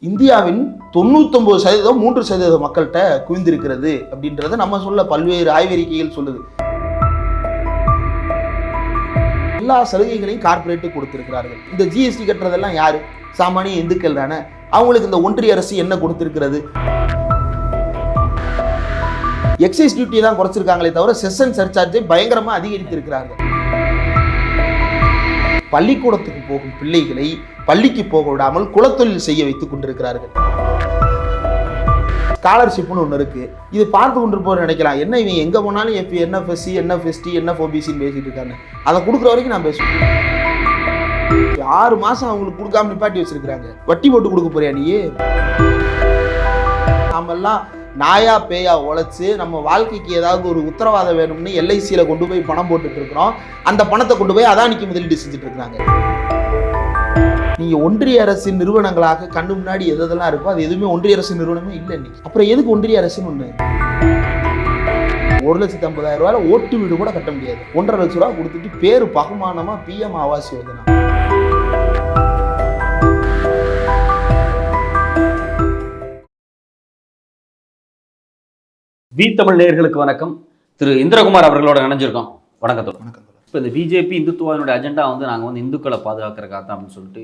இந்தியாவின் 99% 3% மக்கள்கிட்ட குவிந்திருக்கிறது அப்படின்றத நம்ம சொல்ல பல்வேறு ஆய்வறிக்கைகள் சொல்லுது. எல்லா சலுகைகளையும் கார்ப்பரேட்டு கொடுத்திருக்கிறார்கள். இந்த ஜிஎஸ்டி கட்டுறதெல்லாம் யாரு? சாமானிய இந்துக்கள் தானே. அவங்களுக்கு இந்த ஒன்றிய அரசு என்ன கொடுத்திருக்கிறது? எக்ஸைஸ் டியூட்டி தான் குறைச்சிருக்காங்களே தவிர செஷன் சர்சார்ஜை பயங்கரமா அதிகரித்திருக்கிறார்கள். பள்ளிக்கூடத்துக்கு போகும் பிள்ளைகளை பள்ளிக்கு போக விடாமல் குலத்தொழில் செய்ய வைத்துக் கொண்டிருக்கிறார்கள். ஸ்காலர்ஷிப்னு ஒன்று இருக்கு. இது பார்த்து கொண்டு போற நினைக்கலாம், என்ன இவன் எங்க போனாலும் என்எஃப்எஸ்சி என்எஃப்எஸ்டி என்எஃப்ஓபிசின்னு பேசிட்டு இருக்காங்க. அதை கொடுக்குற வரைக்கும் நான் பேசுவேன். 6 மாசம் அவங்களுக்கு கொடுக்காம நிப்பாட்டி வச்சிருக்காங்க. வட்டி போட்டு கொடுக்க போறியா நீ? நாமெல்லாம் நாயா பேயா உழைச்சு நம்ம வாழ்க்கைக்கு ஏதாவது ஒரு உத்தரவாதம் வேணும்னு எல்ஐசியில கொண்டு போய் பணம் போட்டுட்டு இருக்கிறோம். அந்த பணத்தை கொண்டு போய் அதானிக்கு முதலீடு செஞ்சுட்டு இருக்காங்க. நீங்க ஒன்றிய அரசின் நிறுவனங்களாக கண்ணு முன்னாடி எதெல்லாம் இருக்கோ அது எதுவுமே ஒன்றிய அரசு நிறுவனமே இல்லை இன்னைக்கு. அப்புறம் எதுக்கு ஒன்றிய அரசுன்னு ஒண்ணு? 1,50,000 ரூபாய் ஓட்டு வீடு கூட கட்ட முடியாது. 1,50,000 லட்சம் ரூபாய் கொடுத்துட்டு பேரு பகுமானமா பிஎம் ஆவாஸ் யோஜனா. வி தமிழ் நேயர்களுக்கு வணக்கம். திரு இந்திரகுமார் அவர்களோட இணைஞ்சிருக்கோம். வணக்கத்தோடு. இப்போ இந்த பிஜேபி இந்துத்துவாவினுடைய அஜெண்டா நாங்கள் இந்துக்களை பாதுகாக்கிறக்காக தான் அப்படின்னு சொல்லிட்டு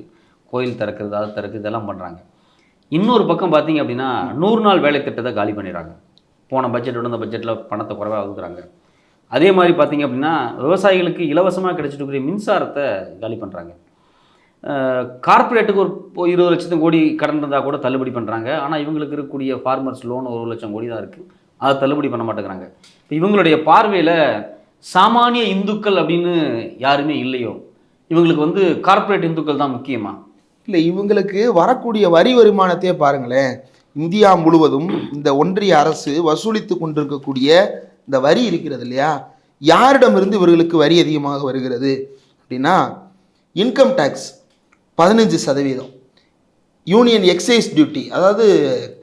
கோயில் திறக்கிறது, அதை திறக்கிறது, இதெல்லாம் பண்ணுறாங்க. இன்னொரு பக்கம் பார்த்தீங்க அப்படின்னா 100 நாள் வேலை திட்டத்தை காலி பண்ணிடுறாங்க. போன பட்ஜெட்டோட இந்த பட்ஜெட்டில் பணத்தை குறைவாக ஒதுக்குறாங்க. அதே மாதிரி பார்த்தீங்க அப்படின்னா விவசாயிகளுக்கு இலவசமாக கிடைச்சிட்டு இருக்கிற மின்சாரத்தை காலி பண்ணுறாங்க. கார்பரேட்டுக்கு ஒரு 20 லட்சம் கோடி கடன் இருந்தால் கூட தள்ளுபடி பண்ணுறாங்க. ஆனால் இவங்களுக்கு இருக்கக்கூடிய ஃபார்மர்ஸ் லோன் 1 லட்சம் கோடி தான் இருக்குது. அதை தள்ளுபடி பண்ண மாட்டேங்கிறாங்க. இப்போ இவங்களுடைய பார்வையில் சாமானிய இந்துக்கள் அப்படின்னு யாருமே இல்லையோ? இவங்களுக்கு கார்ப்பரேட் இந்துக்கள் தான் முக்கியமா? இல்லை, இவங்களுக்கு வரக்கூடிய வரி வருமானத்தையே பாருங்களேன். இந்தியா முழுவதும் இந்த ஒன்றிய அரசு வசூலித்து கொண்டிருக்கக்கூடிய இந்த வரி இருக்கிறது இல்லையா, யாரிடமிருந்து இவர்களுக்கு வரி அதிகமாக வருகிறது அப்படின்னா, income tax 15%, union excise duty அதாவது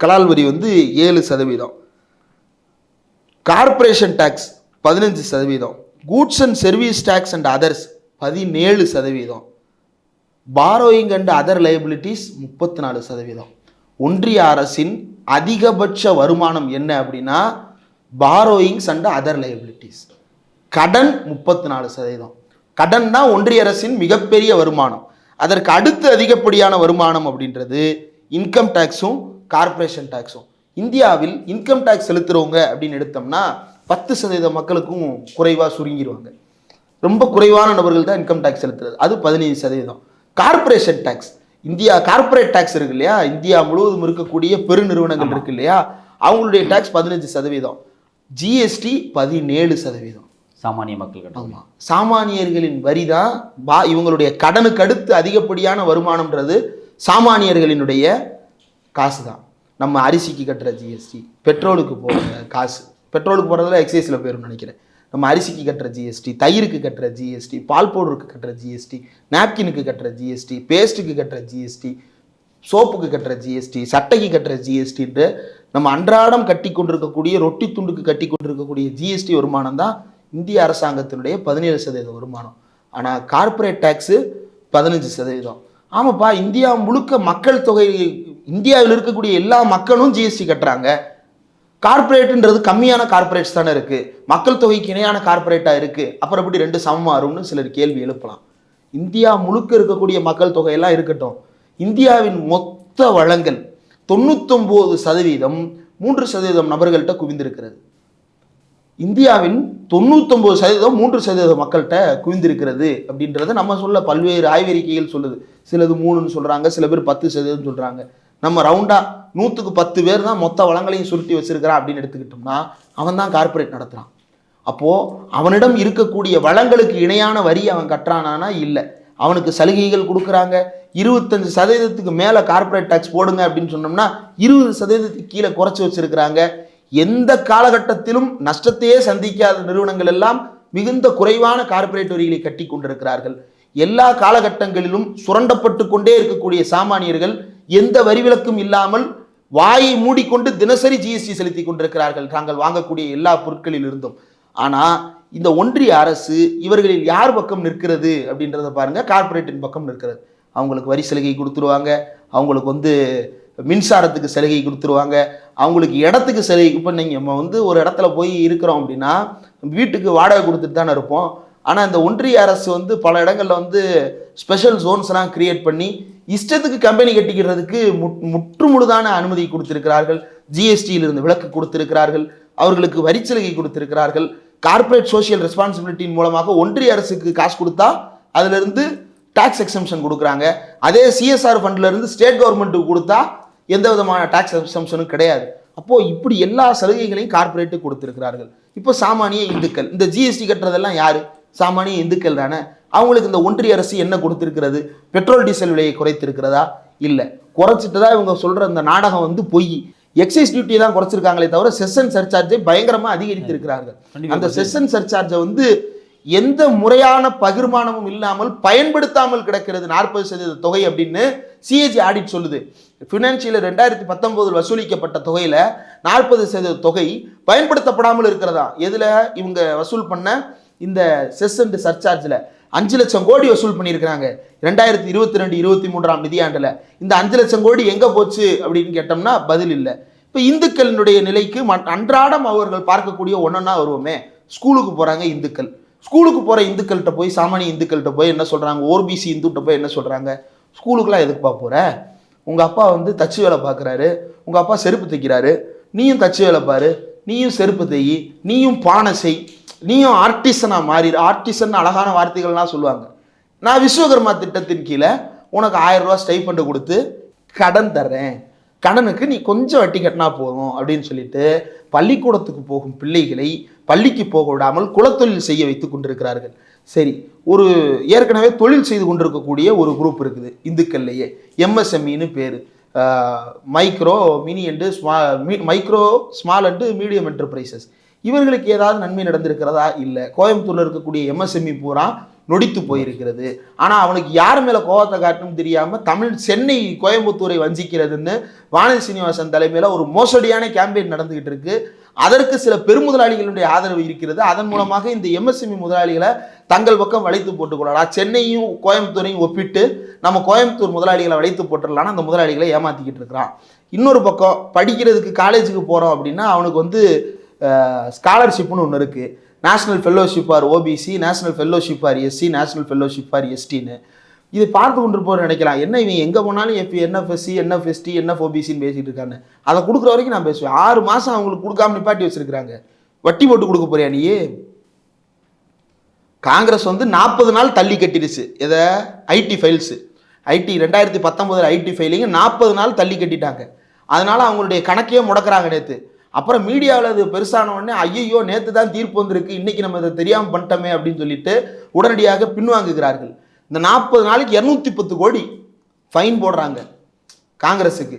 கலால் வரி 7%, corporation tax 15%, goods and service tax and others 17%, borrowing and other liabilities 34%. ஒன்றிய அரசின் அதிகபட்ச வருமானம் என்ன அப்படின்னா பாரோயிங்ஸ் அண்ட் அதர் லைபிலிட்டிஸ். கடன் 34%. கடன் தான் ஒன்றிய அரசின் மிகப்பெரிய வருமானம். அதற்கு அடுத்து அதிகப்படியான வருமானம் அப்படின்றது இன்கம் டேக்ஸும் கார்பரேஷன் டேக்ஸும். இந்தியாவில் இன்கம் டேக்ஸ் செலுத்துறவங்க அப்படின்னு எடுத்தோம்னா 10% மக்களுக்கும் குறைவாக சுருங்கிடுவாங்க. ரொம்ப குறைவான நபர்கள் தான் இன்கம் டேக்ஸ் செலுத்துறது, அது 15%. Corporation tax, India corporate tax இருக்கு இல்லையா, இந்தியா முழுவதும் இருக்கக்கூடிய பெருநிறுவனங்கள் இருக்கு இல்லையா, அவங்களுடைய டேக்ஸ் 15%, ஜிஎஸ்டி 17%. சாமானிய மக்கள். ஆமாம், சாமானியர்களின் வரி தான் இவங்களுடைய கடனுக்கு அடுத்து அதிகப்படியான வருமானம்ன்றது சாமானியர்களினுடைய காசு தான். நம்ம அரிசிக்கு கட்டுற ஜிஎஸ்டி, பெட்ரோலுக்கு போகிற காசு, பெட்ரோலுக்கு போகிறதுல எக்ஸைஸில் போயிடும்னு நினைக்கிறேன். நம்ம அரிசிக்கு கட்டுற ஜிஎஸ்டி, தயிருக்கு கட்டுற ஜிஎஸ்டி, பால் பவுடருக்கு கட்டுற ஜிஎஸ்டி, நாப்கினுக்கு கட்டுற ஜிஎஸ்டி, பேஸ்ட்டுக்கு கட்டுற ஜிஎஸ்டி, சோப்புக்கு கட்டுற ஜிஎஸ்டி, சட்டைக்கு கட்டுற ஜிஎஸ்டின்ட்டு நம்ம அன்றாடம் கட்டி கொண்டிருக்கக்கூடிய ரொட்டி துண்டுக்கு கட்டி கொண்டிருக்கக்கூடிய ஜிஎஸ்டி வருமானம் தான் இந்திய அரசாங்கத்தினுடைய 17% வருமானம். ஆனால் கார்பரேட் டேக்ஸு 15%. ஆமாப்பா, இந்தியா முழுக்க மக்கள் தொகை, இந்தியாவில் இருக்கக்கூடிய எல்லா மக்களும் ஜிஎஸ்டி கட்டுறாங்க. கார்பரேட்டுன்றது கம்மியான கார்பரேட்ஸ் தானே இருக்குது, மக்கள் தொகைக்கு இணையான கார்பரேட்டாக இருக்குது, அப்புறம் எப்படி 2 சமமாறும்னு சிலர் கேள்வி எழுப்பலாம். இந்தியா முழுக்க இருக்கக்கூடிய மக்கள் தொகையெல்லாம் இருக்கட்டும், இந்தியாவின் மொத்த வளங்கள் 99% 3% நபர்கள்ட்ட குவிந்திருக்கிறது. இந்தியாவின் 99% 3% மக்கள்கிட்ட குவிந்திருக்கிறது அப்படின்றத நம்ம சொல்ல பல்வேறு ஆய்வறிக்கைகள் சொல்லுது. சிலது 3ன்னு சொல்கிறாங்க, சில பேர் 10% சொல்கிறாங்க. நம்ம ரவுண்டாக 100க்கு 10 பேர் தான் மொத்த வளங்களையும் சுருட்டி வச்சிருக்கிறான் அப்படின்னு எடுத்துக்கிட்டோம்னா அவன் தான் கார்பரேட் நடத்துகிறான். அப்போது அவனிடம் இருக்கக்கூடிய வளங்களுக்கு இணையான வரி அவன் கட்டுறானா? இல்லை. அவனுக்கு சலுகைகள் கொடுக்குறாங்க. 25% மேலே கார்பரேட் டேக்ஸ் போடுங்க அப்படின்னு சொன்னோம்னா 20% கீழே குறைச்சி வச்சிருக்கிறாங்க. எந்த காலகட்டத்திலும் நஷ்டத்தையே சந்திக்காத நிறுவனங்கள் எல்லாம் மிகுந்த குறைவான கார்பரேட் வரிகளை கட்டி கொண்டிருக்கிறார்கள். எல்லா காலகட்டங்களிலும் சுரண்டப்பட்டு கொண்டே இருக்கக்கூடிய சாமானியர்கள் எந்த வரிவிலக்கும் இல்லாமல் வாயை மூடிக்கொண்டு தினசரி ஜிஎஸ்டி செலுத்தி கொண்டிருக்கிறார்கள் தாங்கள் வாங்கக்கூடிய எல்லா பொருட்களில் இருந்தும். ஆனால் இந்த ஒன்றிய அரசு இவர்களில் யார் பக்கம் நிற்கிறது அப்படின்றத பாருங்க, கார்பரேட்டின் பக்கம் நிற்கிறது. அவங்களுக்கு வரி சலுகை கொடுத்துருவாங்க, அவங்களுக்கு மின்சாரத்துக்கு சலுகை கொடுத்துருவாங்க, அவங்களுக்கு இடத்துக்கு சலுகை. இப்போ நம்ம ஒரு இடத்துல போய் இருக்கிறோம் அப்படின்னா வீட்டுக்கு வாடகை கொடுத்துட்டு தானே இருப்போம். ஆனால் இந்த ஒன்றிய அரசு பல இடங்களில் ஸ்பெஷல் ஜோன்ஸ்லாம் கிரியேட் பண்ணி இஷ்டத்துக்கு கம்பெனி கட்டிக்கிறதுக்கு முற்றுமுழுதான அனுமதி கொடுத்திருக்கிறார்கள். ஜிஎஸ்டியிலிருந்து விலக்கு கொடுத்திருக்கிறார்கள், அவர்களுக்கு வரிச்சலுகை கொடுத்திருக்கிறார்கள். கார்பரேட் சோஷியல் ரெஸ்பான்சிபிலிட்டியின் மூலமாக ஒன்றிய அரசுக்கு காசு கொடுத்தா அதுல இருந்து டாக்ஸ் எக்ஸம்ஷன் கொடுக்குறாங்க. அதே சிஎஸ்ஆர் ஃபண்ட்ல இருந்து ஸ்டேட் கவர்மெண்ட்டுக்கு கொடுத்தா எந்த விதமான டாக்ஸ் எக்ஸம்ஷனும் கிடையாது. அப்போ இப்படி எல்லா சலுகைகளையும் கார்பரேட்டுக்கு கொடுத்திருக்கிறார்கள். இப்போ சாமானிய இந்துக்கள் இந்த ஜிஎஸ்டி கட்டுறதெல்லாம் யாரு? சாமானிய இந்துக்கள் தானே. அவங்களுக்கு இந்த ஒன்றிய அரசு என்ன கொடுத்திருக்கிறது? பெட்ரோல் டீசல் விலையை குறைத்திருக்கிறதா? இல்லை. குறைச்சிட்டு தான் இவங்க சொல்ற இந்த நாடகம் பொய். எக்ஸைஸ் டியூட்டி தான் குறைச்சிருக்காங்களே தவிர செஷன் சர்சார்ஜை பயங்கரமா அதிகரித்திருக்கிறார்கள். அந்த செஷன் சர்சார்ஜை எந்த முறையான பகிர்மானமும் இல்லாமல் பயன்படுத்தாமல் கிடக்கிறது 40% தொகை அப்படின்னு சிஏஜி ஆடிட் சொல்லுது. பினான்சியல் 2019 வசூலிக்கப்பட்ட தொகையில 40% தொகை பயன்படுத்தப்படாமல் இருக்கிறதா. எதுல இவங்க வசூல் பண்ண இந்த செஷன் சர்சார்ஜ்ல 5 லட்சம் கோடி வசூல் பண்ணியிருக்கிறாங்க 2022-23 நிதியாண்டுல. இந்த 5 லட்சம் கோடி எங்க போச்சு அப்படின்னு கேட்டோம்னா பதில் இல்லை. இப்போ இந்துக்களினுடைய நிலைக்கு அன்றாடம் அவர்கள் பார்க்கக்கூடிய ஒன்னொன்னா வருவோமே. ஸ்கூலுக்கு போறாங்க இந்துக்கள், ஸ்கூலுக்கு போற இந்துக்கள்கிட்ட போய் சாமானிய இந்துக்கள்கிட்ட போய் என்ன சொல்றாங்க? ஓபிசி இந்துக்கிட்ட போய் என்ன சொல்றாங்க? ஸ்கூலுக்குலாம் எதுக்குப்பா போற? உங்க அப்பா தச்சு வேலை பார்க்குறாரு, உங்க அப்பா செருப்பு தைக்கிறாரு, நீயும் தச்சு வேலை பாரு, நீயும் செருப்பு தையி, நீயும் பானை செய், நீயும் ஆர்டிசனா மாறி. ஆர்டிசன் அழகான வார்த்தைகள்லாம் சொல்லுவாங்க. நான் விஸ்வகர்மா திட்டத்தின் கீழே உனக்கு 1000 ரூபா ஸ்டைபண்ட் கொடுத்து கடன் தர்றேன், கடனுக்கு நீ கொஞ்சம் வட்டி கட்டினா போதும் அப்படின்னு சொல்லிட்டு பள்ளிக்கூடத்துக்கு போகும் பிள்ளைகளை பள்ளிக்கு போக விடாமல் குலத்தொழில் செய்ய வைத்துக் கொண்டிருக்கிறார்கள். சரி, ஒரு ஏற்கனவே தொழில் செய்து கொண்டிருக்கக்கூடிய ஒரு குரூப் இருக்குது இந்துக்கள்லேயே, எம்எஸ்எம்இன்னு பேர், micro mini and micro small and medium enterprises. இவர்களுக்கு ஏதாவது நன்மை நடந்திருக்கிறதா? இல்லை. கோயம்புத்தூர்ல இருக்கக்கூடிய எம்எஸ்எம்இ பூரா நொடித்து போயிருக்கிறது. ஆனால் அவனுக்கு யார் மேலே கோபத்தை காட்டணும் தெரியாமல் சென்னை கோயம்புத்தூரை வஞ்சிக்கிறதுன்னு வானதி சீனிவாசன் தலைமையில் ஒரு மோசடியான கேம்பெயின் நடந்துகிட்டு இருக்கு. அதற்கு சில பெருமுதலாளிகளுடைய ஆதரவு இருக்கிறது. அதன் மூலமாக இந்த எம்எஸ்எம்இ முதலாளிகளை தங்கள் பக்கம் வளைத்து போட்டுக்கொள்ளலாம். சென்னையும் கோயம்புத்தூரையும் ஒப்பிட்டு நம்ம கோயம்புத்தூர் முதலாளிகளை வளைத்து போட்டுடலான்னு அந்த முதலாளிகளை ஏமாத்திக்கிட்டு இருக்கிறான். இன்னொரு பக்கம் படிக்கிறதுக்கு காலேஜுக்கு போகிறோம் அப்படின்னா அவனுக்கு ஸ்காலர்ஷிப்னு ஒன்று இருக்குது. National fellowship for OBC, national fellowship for SC, national fellowship for எஸ்டின்னு. இதை பார்த்து கொண்டு போகிற நினைக்கலாம், என்ன இவன் எங்கே போனாலும் என்எஃப்எஸ்சி, என்எஃப்எஸ்டி, என்எஃப்ஓபிசின்னு பேசிகிட்டு இருக்காங்க. அதை கொடுக்குற வரைக்கும் நான் பேசுவேன். 6 மாதம் அவங்களுக்கு கொடுக்காம நிப்பாட்டி வச்சிருக்கிறாங்க. வட்டி போட்டு கொடுக்க போறியா நீ? காங்கிரஸ் 40 நாள் தள்ளி கட்டிடுச்சு. எதை? IT files. ஐடி 2019 ஐடி ஃபைலிங்க 40 நாள் தள்ளி கட்டிட்டாங்க. அதனால அவங்களுடைய கணக்கையே முடக்கிறாங்க நேற்று. அப்புறம் மீடியாவில் அது பெருசான உடனே ஐயோ நேற்று தான் தீர்ப்பு வந்திருக்கு, இன்னைக்கு நம்ம இதை தெரியாமல் பண்ணிட்டோமே அப்படின்னு சொல்லிட்டு உடனடியாக பின்வாங்குகிறார்கள். இந்த 40 நாளைக்கு 210 கோடி ஃபைன் போடுறாங்க காங்கிரஸுக்கு.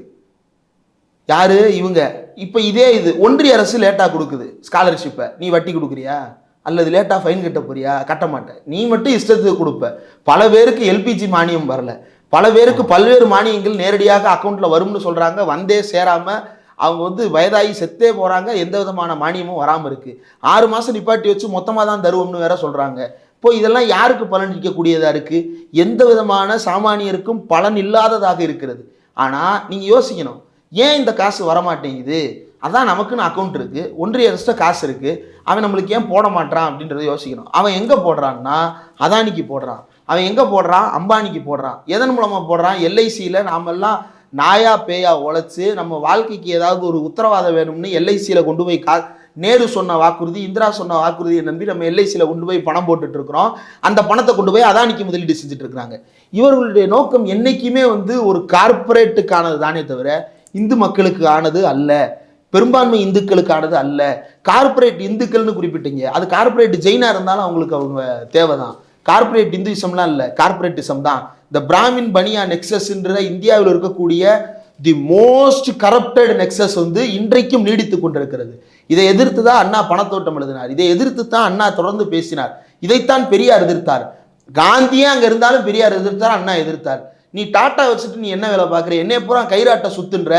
யாரு? இவங்க. இப்போ இது ஒன்றிய அரசு லேட்டாக கொடுக்குது ஸ்காலர்ஷிப்பை. நீ வட்டி கொடுக்குறியா அல்லது லேட்டாக ஃபைன் கட்ட போறியா? கட்ட மாட்டேன். நீ மட்டும் இஷ்டத்துக்கு கொடுப்ப. பல பேருக்கு எல்பிஜி மானியம் வரல, பல பேருக்கு பல்வேறு மானியங்கள் நேரடியாக அக்கௌண்ட்டில் வரும்னு சொல்கிறாங்க. வந்தே சேராமல் அவங்க வயதாகி செத்தே போகிறாங்க. எந்த விதமான மானியமும் வராமல் இருக்குது. 6 மாதம் நிப்பாட்டி வச்சு மொத்தமாக தான் தருவோம்னு வேற சொல்கிறாங்க. இப்போ இதெல்லாம் யாருக்கு பலன் அளிக்கக்கூடியதாக இருக்குது? எந்த விதமான சாமானியருக்கும் பலன் இல்லாததாக இருக்கிறது. ஆனால் நீங்கள் யோசிக்கணும், ஏன் இந்த காசு வரமாட்டேங்குது? அதான் நமக்குன்னு அக்கௌண்ட் இருக்குது, ஒன்றிய அரசு காசு இருக்குது, அவன் நம்மளுக்கு ஏன் போட மாட்டான் அப்படின்றத யோசிக்கணும். அவன் எங்கே போடுறான்னா அதானிக்கு போடுறான். அவன் எங்கே போடுறான்? அம்பானிக்கு போடுறான். எதன் மூலமாக போடுறான்? எல்ஐசியில் நாமெல்லாம் நாயா பேயா உழைச்சி நம்ம வாழ்க்கைக்கு ஏதாவது ஒரு உத்தரவாதம் வேணும்னு எல்ஐசியில் கொண்டு போய் நேரு சொன்ன வாக்குறுதி, இந்திரா சொன்ன வாக்குறுதியை நம்பி நம்ம எல்ஐசியில் கொண்டு போய் பணம் போட்டுட்டு இருக்கிறோம். அந்த பணத்தை கொண்டு போய் அதானிக்கு முதலீடு செஞ்சுட்டு இருக்கிறாங்க. இவர்களுடைய நோக்கம் என்னைக்குமே ஒரு கார்பரேட்டுக்கானது தானே தவிர இந்து மக்களுக்கு ஆனது அல்ல, பெரும்பான்மை இந்துக்களுக்கானது அல்ல. கார்பரேட் இந்துக்கள்னு குறிப்பிட்டீங்க, அது கார்பரேட் ஜெயினா இருந்தாலும் அவங்களுக்கு அவங்க தேவைதான். கார்பரேட் இந்துயிசம்லாம் இல்லை, கார்பரேட்டிசம் தான். இந்த பிராமின் பனியா நெக்ஸஸ்ன்ற இந்தியாவில் இருக்கக்கூடிய தி மோஸ்ட் கரப்டட் நெக்ஸஸ் இன்றைக்கும் நீடித்து கொண்டிருக்கிறது. இதை எதிர்த்து தான் அண்ணா பணத்தோட்டம் எழுதினார். இதை எதிர்த்து தான் அண்ணா தொடர்ந்து பேசினார். இதைத்தான் பெரியார் எதிர்த்தார். காந்தியே அங்கே இருந்தாலும் பெரியார் எதிர்த்தார், அண்ணா எதிர்த்தார். நீ டாட்டா வச்சுட்டு நீ என்ன வேலை பார்க்குற? என்னைய பூரா கைராட்ட சுத்துன்ற,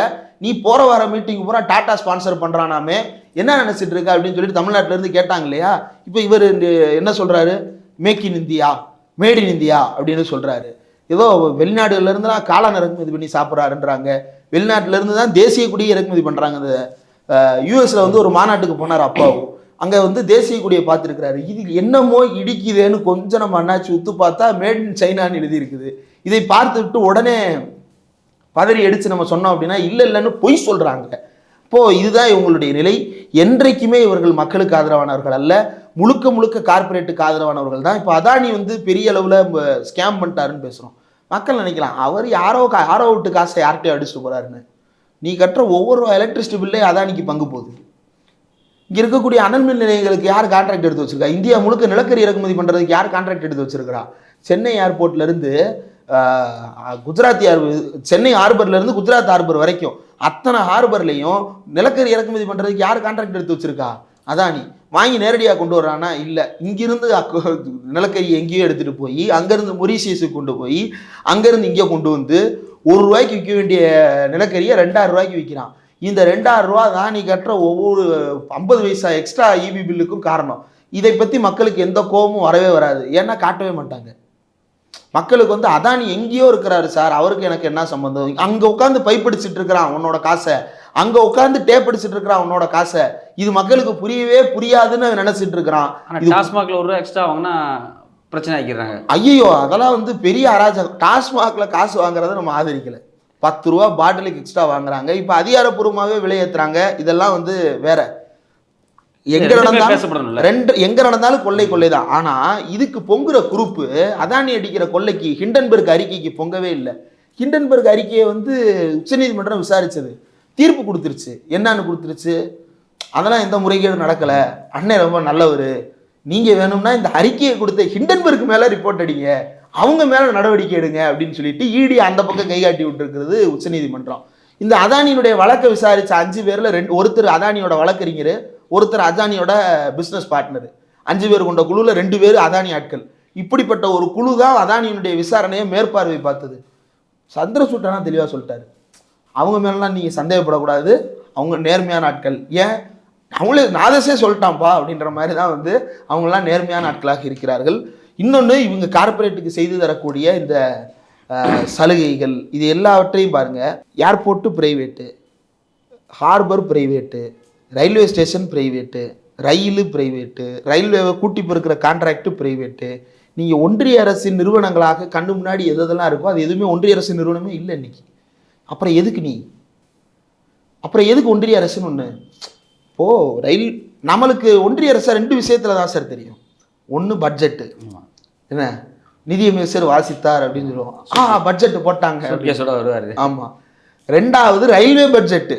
நீ போற வர மீட்டிங் பூரா டாட்டா ஸ்பான்சர் பண்றானாமே, என்ன நினைச்சிட்டு இருக்க அப்படின்னு சொல்லிட்டு தமிழ்நாட்டில இருந்து கேட்டாங்க இல்லையா? இப்போ இவர் என்ன சொல்றாரு? Make in India, made in India அப்படின்னு சொல்றாரு. ஏதோ வெளிநாடுகள்ல இருந்துலாம் காளான் இறக்குமதி பண்ணி சாப்பிட்றாருன்றாங்க. வெளிநாட்டுல இருந்து தான் தேசிய கொடியை இறக்குமதி பண்றாங்க. அந்த யூஎஸ்ல வந்து ஒரு மாநாட்டுக்கு போனார் அப்பாவும், அங்க வந்து தேசிய கொடியை பார்த்துருக்கிறாரு. இது என்னமோ இடிக்குதேன்னு கொஞ்சம் நம்ம அண்ணாச்சி உத்து பார்த்தா மேட் இன் சைனான்னு எழுதி இருக்குது. இதை பார்த்துட்டு உடனே பதறி அடிச்சு நம்ம சொன்னோம் அப்படின்னா இல்லைன்னு பொய் சொல்றாங்க. இப்போ இதுதான் இவங்களுடைய நிலை. என்றைக்குமே இவர்கள் மக்களுக்கு ஆதரவானவர்கள் அல்ல, முழுக்க முழுக்க கார்பரேட்டுக்கு ஆதரவானவர்கள் தான். இப்போ அதானி வந்து பெரிய அளவில் ஸ்கேம் பண்ணிட்டாருன்னு பேசுகிறோம். மக்கள் நினைக்கலாம் அவர் யாரோ விட்டு காசை யார்கிட்டயும் அடிச்சுட்டு போறாருன்னு. நீ கட்டுற ஒவ்வொரு எலக்ட்ரிசிட்டி பில்லே அதானிக்கு பங்கு போகுது. இங்கே இருக்கக்கூடிய அனல் மின் நிலையங்களுக்கு யார் கான்ட்ராக்ட் எடுத்து வச்சிருக்கா? இந்தியா முழுக்க நிலக்கரி இறக்குமதி பண்ணுறதுக்கு யார் கான்ட்ராக்ட் எடுத்து வச்சிருக்கிறா? சென்னை ஏர்போர்ட்லேருந்து சென்னை ஹார்பர்லேருந்து குஜராத் ஹார்பர் வரைக்கும் அத்தனை ஹார்பர்லையும் நிலக்கரி இறக்குமதி பண்ணுறதுக்கு யார் கான்ட்ராக்ட் எடுத்து வச்சிருக்கா? அதானி. வாங்கி நேரடியாக கொண்டு வர்றானா? இல்லை. இங்கிருந்து நிலக்கரி எங்கேயோ எடுத்துகிட்டு போய் அங்கேருந்து மொரீஷியஸுக்கு கொண்டு போய் அங்கேருந்து இங்கே கொண்டு வந்து ₹1 விற்க வேண்டிய நிலக்கரியை ₹2000 விற்கிறான். இந்த ₹2000 தான் நீ கட்டுற ஒவ்வொரு 50 பைசா எக்ஸ்ட்ரா இபி பில்லுக்கும் காரணம். இதை பற்றி மக்களுக்கு எந்த கோபமும் வரவே வராது. ஏன்னா காட்டவே மாட்டாங்க. மக்களுக்கு வந்து அதானி எங்கேயோ இருக்கிறாரு சார், அவருக்கு எனக்கு என்ன சம்பந்தம்? அங்கே உட்காந்து பைப் அடிச்சுட்டு இருக்கிறான் உன்னோட காசை, அங்கே உட்காந்து டேப் அடிச்சுட்டு இருக்கிறான் உன்னோட காசை. இது மக்களுக்கு புரியவே புரியாதுன்னு நினைச்சிட்டு இருக்கிறான். டாஸ்மாக்ல ₹1 எக்ஸ்ட்ரா வாங்கினா பிரச்சனை ஆக்கிடுறாங்க. ஐயோ, அதெல்லாம் வந்து பெரிய அராஜகம். டாஸ்மாக்ல காசு வாங்குறத நம்ம ஆதரிக்கல. ₹10 பாட்டிலுக்கு எக்ஸ்ட்ரா வாங்குறாங்க. இப்போ அதிகாரப்பூர்வமாகவே விலையேற்றுறாங்க. இதெல்லாம் வந்து வேற. எங்க நடந்தாலும் கொள்ளை தான். ஆனா இதுக்கு பொங்குற குரூப்பு அதானி அடிக்கிற கொள்ளைக்கு ஹிண்டன்பர்க் அறிக்கைக்கு பொங்கவே இல்லை. ஹிண்டன்பர்க் அறிக்கையை வந்து உச்சநீதிமன்றம் விசாரிச்சது, தீர்ப்பு கொடுத்துருச்சு. என்னன்னு கொடுத்துருச்சு? அதெல்லாம் எந்த முறைகேடும் நடக்கல, அண்ணன் ரொம்ப நல்லவர், நீங்க வேணும்னா இந்த அறிக்கையை கொடுத்த ஹிண்டன்பர்க் மேல ரிப்போர்ட் அடிங்க, அவங்க மேல நடவடிக்கை எடுங்க அப்படின்னு சொல்லிட்டு இடி அந்த பக்கம் கைகாட்டி விட்டு இருக்கிறது உச்சநீதிமன்றம். இந்த அதானியினுடைய வழக்கை விசாரிச்ச 5 பேர்ல ஒருத்தர் அதானியோட வழக்கறிஞர், ஒருத்தர் அதானியோட பிசினஸ் பார்ட்னர். 5 பேர் கொண்ட குழுவில் 2 பேர் அதானி ஆட்கள். இப்படிப்பட்ட ஒரு குழு தான் அதானியினுடைய விசாரணையை மேற்பார்வை பார்த்தது. சந்திரசூட்டனா தெளிவாக சொல்லிட்டாரு, அவங்க மேலாம் நீங்கள் சந்தேகப்படக்கூடாது, அவங்க நேர்மையான ஆட்கள். ஏன் அவங்களே நாதஸே சொல்லிட்டான்ப்பா அப்படின்ற மாதிரி தான் வந்து அவங்களாம் நேர்மையான ஆட்களாக இருக்கிறார்கள். இன்னொன்று, இவங்க கார்பரேட்டுக்கு செய்து தரக்கூடிய இந்த சலுகைகள் இது எல்லாவற்றையும் பாருங்கள். Airport private, harbour private, railway station private, rail private, ரயில்வேவை கூட்டி பொறுக்கிற கான்ட்ராக்டு ப்ரைவேட்டு. நீங்கள் ஒன்றிய அரசின் நிறுவனங்களாக கண்ணு முன்னாடி எதெல்லாம் இருக்கோ அது எதுவுமே ஒன்றிய அரசு நிறுவனமே இல்லை இன்னைக்கு. அப்புறம் எதுக்கு ஒன்றிய அரசுன்னு ஒன்று? இப்போது நம்மளுக்கு ஒன்றிய அரசு 2 விஷயத்தில் தான் சார் தெரியும். ஒன்று பட்ஜெட்டு, என்ன நிதியமைச்சர் வாசித்தார் அப்படின்னு சொல்லுவோம், பட்ஜெட்டு போட்டாங்க வருவார். ஆமாம். 2வது ரயில்வே பட்ஜெட்டு.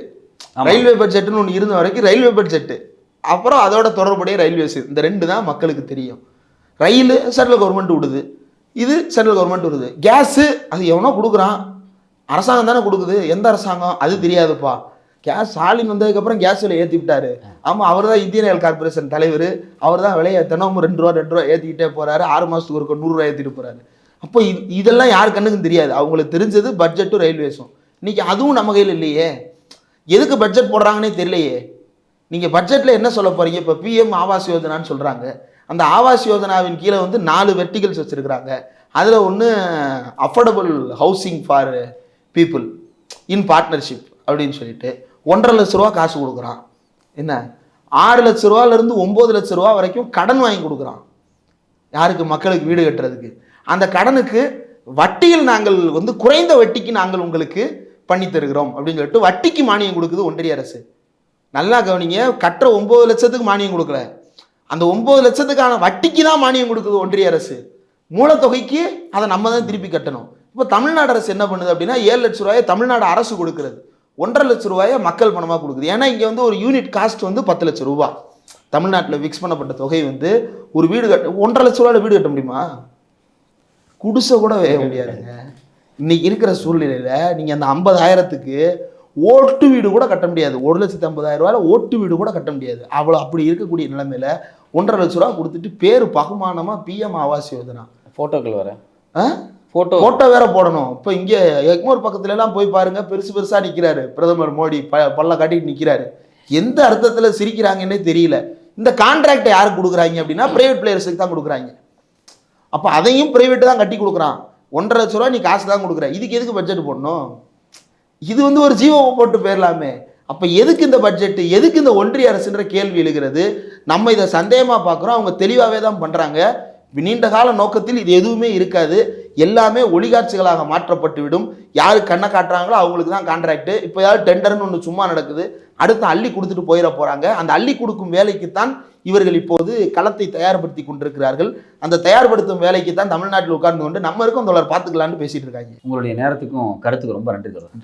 ரயில்வே பட்ஜெட்டுன்னு ஒன்று இருந்த வரைக்கும் ரயில்வே பட்ஜெட்டு, அப்புறம் அதோட தொடர்புடைய ரயில்வேஸ். இந்த 2 தான் மக்களுக்கு தெரியும். ரயில் சென்ட்ரல் கவர்மெண்ட் விடுது, இது சென்ட்ரல் கவர்மெண்ட் விடுது. கேஸு அது எவனோ கொடுக்குறான், அரசாங்கம் தானே கொடுக்குது. எந்த அரசாங்கம் அது தெரியாதுப்பா. கேஸ் ஸ்டாலின் வந்ததுக்கப்புறம் கேஸ் விலை ஏற்றி விட்டாரு. ஆமாம், அவர் தான் இந்தியன் ஆயில் கார்பரேஷன் தலைவர். அவர் தான் விலையை தினமும் ₹2 ஏற்றிக்கிட்டே போகிறாரு. 6 மாதத்துக்கு ஒரு ₹100 ஏற்றிட்டு போகிறாரு. அப்போ இதெல்லாம் யார் கண்ணுக்கும் தெரியாது. அவங்களுக்கு தெரிஞ்சது பட்ஜெட்டும் ரயில்வேஸும். இன்னைக்கு அதுவும் நம்ம கையில் இல்லையே. எதுக்கு பட்ஜெட் போடுறாங்கன்னே தெரியலையே. நீங்கள் பட்ஜெட்டில் என்ன சொல்ல போகிறீங்க? இப்போ பிஎம் ஆவாஸ் யோஜனான்னு சொல்கிறாங்க. அந்த ஆவாஸ் யோஜனாவின் கீழே வந்து 4 வெர்டிகல்ஸ் வச்சுருக்கிறாங்க. அதில் ஒன்று affordable housing for people in partnership அப்படின்னு சொல்லிட்டு ₹1.5 லட்சம் காசு கொடுக்குறான். என்ன 6 லட்ச ரூபாயிலிருந்து 9 லட்ச ரூபா வரைக்கும் கடன் வாங்கி கொடுக்குறான். யாருக்கு? மக்களுக்கு வீடு கட்டுறதுக்கு. அந்த கடனுக்கு வட்டியில் நாங்கள் வந்து குறைந்த வட்டிக்கு நாங்கள் உங்களுக்கு பண்ணி தருகிறோம் அப்படின்னு சொல்லிட்டு வட்டிக்கு மானியம் கொடுக்குது ஒன்றிய அரசு. நல்லா கவனிங்க, கட்டுற 9 லட்சத்துக்கு மானியம் கொடுக்கல, அந்த 9 லட்சத்துக்கான வட்டிக்கு தான் மானியம் கொடுக்குது ஒன்றிய அரசு. மூலத்தொகைக்கு அதை நம்ம தான் திருப்பி கட்டணும். இப்போ தமிழ்நாடு அரசு என்ன பண்ணுது அப்படின்னா 7 லட்ச ரூபாயை தமிழ்நாடு அரசு கொடுக்குறது, 1.5 லட்ச ரூபாயை மக்கள் பணமாக கொடுக்குது. ஏன்னா இங்கே வந்து ஒரு யூனிட் காஸ்ட் வந்து 10 லட்ச ரூபா. தமிழ்நாட்டில் ஃபிக்ஸ் பண்ணப்பட்ட தொகை வந்து ஒரு வீடு கட்ட 1.5 லட்ச ரூபாயில் வீடு கட்ட முடியுமா? குடிசை கூட வேக முடியாதுங்க. இன்னைக்கு இருக்கிற சூழ்நிலையில் நீங்கள் அந்த 50,000த்துக்கு ஓட்டு வீடு கூட கட்ட முடியாது. 1,50,000 ரூபாயில் ஓட்டு வீடு கூட கட்ட முடியாது. அப்படி இருக்கக்கூடிய நிலைமையில 1.5 லட்ச ரூபா கொடுத்துட்டு பேரு பகுமானமாக பிஎம் ஆவாஸ் யோஜனா. ஃபோட்டோக்கள் வர ஃபோட்டோ வேற போடணும். இப்போ இங்கே எக்மோர் பக்கத்துல எல்லாம் போய் பாருங்க, பெருசா நிற்கிறாரு பிரதமர் மோடி, பல்ல காட்டிட்டு நிற்கிறாரு. எந்த அர்த்தத்தில் சிரிக்கிறாங்கன்னே தெரியல. இந்த கான்ட்ராக்டை யாருக்கு கொடுக்குறாங்க அப்படின்னா பிரைவேட் பிளேயர்ஸுக்கு தான் கொடுக்குறாங்க. அப்போ அதையும் பிரைவேட்டு தான் கட்டி கொடுக்குறான். 1.5 லட்ச ரூபா நீ காசு தான் கொடுக்குற, இதுக்கு எதுக்கு பட்ஜெட் போடணும்? இது வந்து ஒரு ஜீவோவை போட்டு போயிடலாமே. அப்ப எதுக்கு இந்த பட்ஜெட், எதுக்கு இந்த ஒன்றிய அரசுன்ற கேள்வி எழுகிறது. நம்ம இதை சந்தேகமா பார்க்குறோம். அவங்க தெளிவாகவே தான் பண்றாங்க. நீண்ட கால நோக்கத்தில் இது எதுவுமே இருக்காது. எல்லாமே ஒளிகாட்சிகளாக மாற்றப்பட்டு விடும். யாரு கண்ணை காட்டுறாங்களோ அவங்களுக்கு தான் கான்ட்ராக்ட். இப்போ ஏதாவது டெண்டர்னு ஒன்று சும்மா நடக்குது, அடுத்து அள்ளி கொடுத்துட்டு போயிட போறாங்க. அந்த அள்ளி கொடுக்கும் வேலைக்குத்தான் இவர்கள் இப்போது களத்தை தயார்படுத்தி கொண்டிருக்கிறார்கள். அந்த தயார்படுத்தும் வேலைக்கு தான் தமிழ்நாட்டில் உட்கார்ந்து கொண்டு நம்ம இருக்கோம் தோழர் பார்த்துக்கலான்னு பேசிட்டு இருக்காங்க. உங்களுடைய நேரத்துக்கும் கருத்துக்கும் ரொம்ப நன்றி தோழர்.